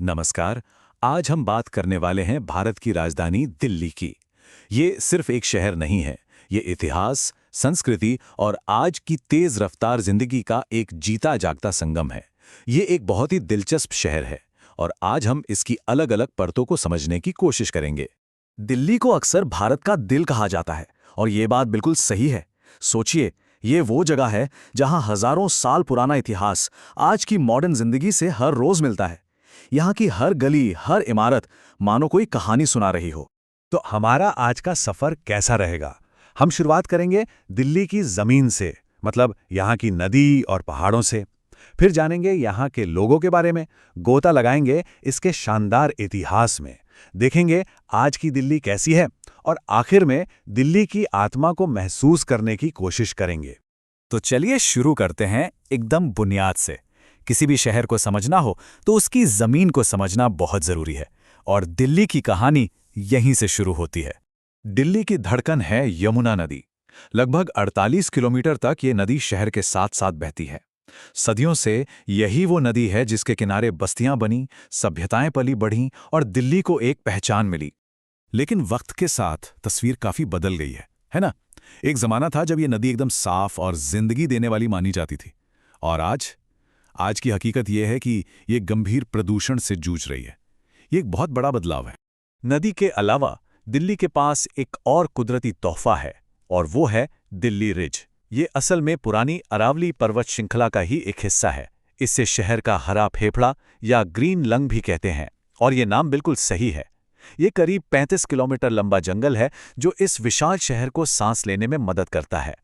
नमस्कार। आज हम बात करने वाले हैं भारत की राजधानी दिल्ली की। ये सिर्फ एक शहर नहीं है, ये इतिहास, संस्कृति और आज की तेज रफ्तार जिंदगी का एक जीता जागता संगम है। ये एक बहुत ही दिलचस्प शहर है और आज हम इसकी अलग-अलग परतों को समझने की कोशिश करेंगे। दिल्ली को अक्सर भारत का दिल कहा जाता है और ये बात बिल्कुल सही है। सोचिए, ये वो जगह है जहां हजारों साल पुराना इतिहास आज की मॉडर्न जिंदगी से हर रोज मिलता है। यहाँ की हर गली, हर इमारत मानो कोई कहानी सुना रही हो। तो हमारा आज का सफर कैसा रहेगा? हम शुरुआत करेंगे दिल्ली की जमीन से, मतलब यहाँ की नदी और पहाड़ों से। फिर जानेंगे यहाँ के लोगों के बारे में, गोता लगाएंगे इसके शानदार इतिहास में, देखेंगे आज की दिल्ली कैसी है और आखिर में दिल्ली की आत्मा को महसूस करने की कोशिश करेंगे। तो चलिए शुरू करते हैं एकदम बुनियाद से। किसी भी शहर को समझना हो तो उसकी जमीन को समझना बहुत जरूरी है और दिल्ली की कहानी यहीं से शुरू होती है। दिल्ली की धड़कन है यमुना नदी। लगभग 48 किलोमीटर तक ये नदी शहर के साथ साथ बहती है। सदियों से यही वो नदी है जिसके किनारे बस्तियां बनी, सभ्यताएं पली बढ़ीं और दिल्ली को एक पहचान मिली। लेकिन वक्त के साथ तस्वीर काफी बदल गई है ना? एक जमाना था जब ये नदी एकदम साफ और जिंदगी देने वाली मानी जाती थी, और आज की हकीकत यह है कि ये गंभीर प्रदूषण से जूझ रही है। ये एक बहुत बड़ा बदलाव है। नदी के अलावा दिल्ली के पास एक और कुदरती तोहफा है और वो है दिल्ली रिज। ये असल में पुरानी अरावली पर्वत श्रृंखला का ही एक हिस्सा है। इससे शहर का हरा फेफड़ा या ग्रीन लंग भी कहते हैं, और ये नाम बिल्कुल सही है। ये करीब 35 किलोमीटर लंबा जंगल है जो इस विशाल शहर को सांस लेने में मदद करता है।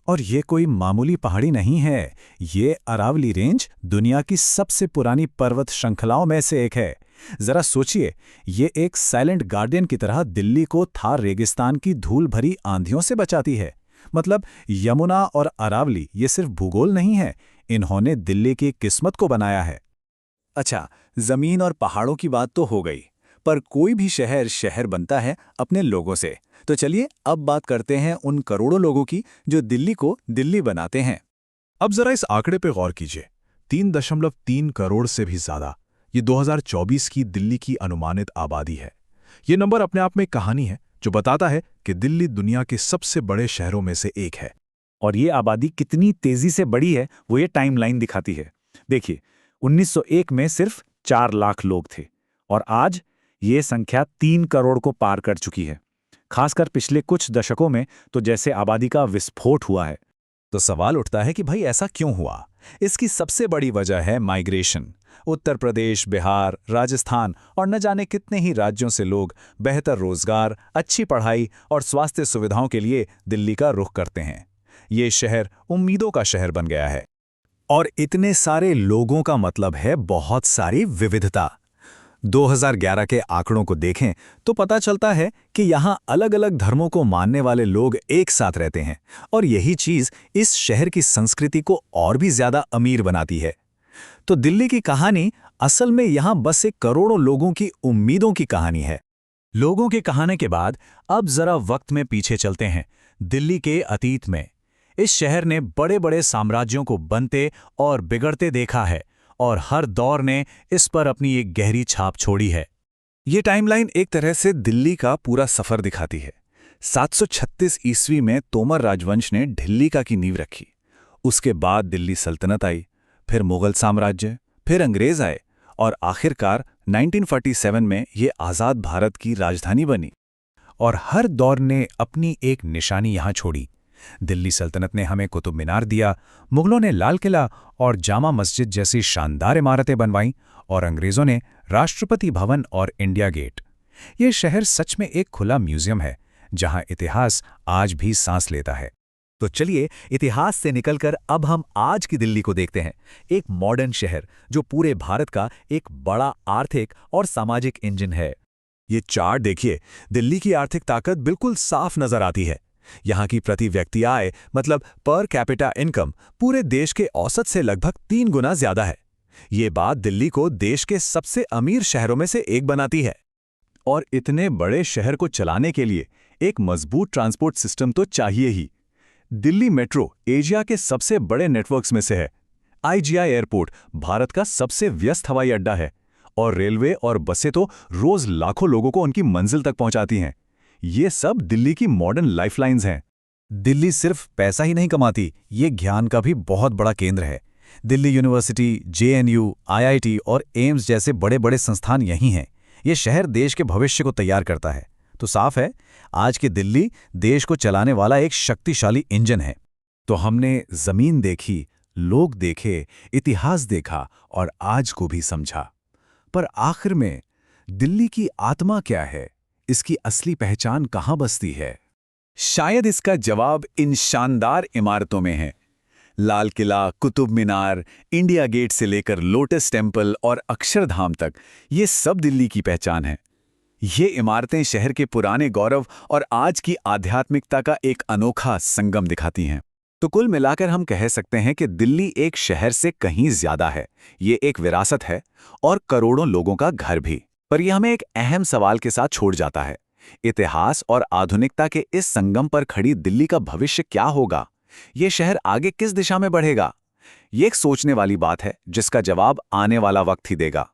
और ये कोई मामूली पहाड़ी नहीं है, ये अरावली रेंज दुनिया की सबसे पुरानी पर्वत श्रृंखलाओं में से एक है। जरा सोचिए, ये एक साइलेंट गार्डियन की तरह दिल्ली को थार रेगिस्तान की धूल भरी आंधियों से बचाती है। मतलब यमुना और अरावली ये सिर्फ भूगोल नहीं है, इन्होंने दिल्ली की किस्मत को बनाया है। अच्छा, जमीन और पहाड़ों की बात तो हो गई, पर कोई भी शहर शहर बनता है अपने लोगों से। तो चलिए अब बात करते हैं उन करोड़ों लोगों की जो दिल्ली को दिल्ली बनाते हैं। अब जरा इस आंकड़े पे गौर कीजिए, 3.3 करोड़ से भी ज्यादा। ये 2024 की दिल्ली की अनुमानित आबादी है। ये नंबर अपने आप में एक कहानी है जो बताता है कि दिल्ली दुनिया के सबसे बड़े शहरों में से एक है। और ये आबादी कितनी तेजी से बढ़ी है वो ये टाइमलाइन दिखाती है। देखिए, 1901 में सिर्फ 4 लाख लोग थे और आज ये संख्या 3 करोड़ को पार कर चुकी है। खासकर पिछले कुछ दशकों में तो जैसे आबादी का विस्फोट हुआ है। तो सवाल उठता है कि भाई ऐसा क्यों हुआ? इसकी सबसे बड़ी वजह है माइग्रेशन। उत्तर प्रदेश, बिहार, राजस्थान और न जाने कितने ही राज्यों से लोग बेहतर रोजगार, अच्छी पढ़ाई और स्वास्थ्य सुविधाओं के लिए दिल्ली का रुख करते हैं। ये शहर उम्मीदों का शहर बन गया है। और इतने सारे लोगों का मतलब है बहुत सारी विविधता। 2011 के आंकड़ों को देखें तो पता चलता है कि यहाँ अलग अलग धर्मों को मानने वाले लोग एक साथ रहते हैं, और यही चीज इस शहर की संस्कृति को और भी ज्यादा अमीर बनाती है। तो दिल्ली की कहानी असल में यहाँ बस एक करोड़ों लोगों की उम्मीदों की कहानी है। लोगों के कहानी के बाद अब जरा वक्त में पीछे चलते हैं, दिल्ली के अतीत में। इस शहर ने बड़े बड़े साम्राज्यों को बनते और बिगड़ते देखा है, और हर दौर ने इस पर अपनी एक गहरी छाप छोड़ी है। ये टाइमलाइन एक तरह से दिल्ली का पूरा सफर दिखाती है। 736 ईस्वी में तोमर राजवंश ने ढिल्लिका की नींव रखी। उसके बाद दिल्ली सल्तनत आई, फिर मुगल साम्राज्य, फिर अंग्रेज आए, और आखिरकार 1947 में ये आज़ाद भारत की राजधानी बनी। और हर दौर ने अपनी एक निशानी यहाँ छोड़ी। दिल्ली सल्तनत ने हमें कुतुब मीनार दिया, मुगलों ने लाल किला और जामा मस्जिद जैसी शानदार इमारतें बनवाईं, और अंग्रेजों ने राष्ट्रपति भवन और इंडिया गेट। ये शहर सच में एक खुला म्यूजियम है जहां इतिहास आज भी सांस लेता है। तो चलिए इतिहास से निकलकर अब हम आज की दिल्ली को देखते हैं, एक मॉडर्न शहर जो पूरे भारत का एक बड़ा आर्थिक और सामाजिक इंजन है। ये चार्ट देखिए, दिल्ली की आर्थिक ताकत बिल्कुल साफ नजर आती है। यहाँ की प्रति व्यक्ति आय, मतलब पर कैपिटा इनकम, पूरे देश के औसत से लगभग 3 गुना ज्यादा है। ये बात दिल्ली को देश के सबसे अमीर शहरों में से एक बनाती है। और इतने बड़े शहर को चलाने के लिए एक मजबूत ट्रांसपोर्ट सिस्टम तो चाहिए ही। दिल्ली मेट्रो एशिया के सबसे बड़े नेटवर्क्स में से है। IGI एयरपोर्ट भारत का सबसे व्यस्त हवाई अड्डा है, और रेलवे और बसें तो रोज लाखों लोगों को उनकी मंजिल तक पहुंचाती हैं। ये सब दिल्ली की मॉडर्न लाइफलाइंस हैं। दिल्ली सिर्फ पैसा ही नहीं कमाती, ये ज्ञान का भी बहुत बड़ा केंद्र है। दिल्ली यूनिवर्सिटी, जेएनयू, आईआईटी और एम्स जैसे बड़े बड़े संस्थान यहीं हैं। ये शहर देश के भविष्य को तैयार करता है। तो साफ है, आज की दिल्ली देश को चलाने वाला एक शक्तिशाली इंजन है। तो हमने जमीन देखी, लोग देखे, इतिहास देखा और आज को भी समझा। पर आखिर में दिल्ली की आत्मा क्या है? इसकी असली पहचान कहाँ बसती है? शायद इसका जवाब इन शानदार इमारतों में है। लाल किला, कुतुब मीनार, इंडिया गेट से लेकर लोटस टेम्पल और अक्षरधाम तक, ये सब दिल्ली की पहचान है। ये इमारतें शहर के पुराने गौरव और आज की आध्यात्मिकता का एक अनोखा संगम दिखाती हैं। तो कुल मिलाकर हम कह सकते हैं कि दिल्ली एक शहर से कहीं ज्यादा है। ये एक विरासत है और करोड़ों लोगों का घर भी। पर यह हमें एक अहम सवाल के साथ छोड़ जाता है। इतिहास और आधुनिकता के इस संगम पर खड़ी दिल्ली का भविष्य क्या होगा? ये शहर आगे किस दिशा में बढ़ेगा? ये एक सोचने वाली बात है जिसका जवाब आने वाला वक्त ही देगा।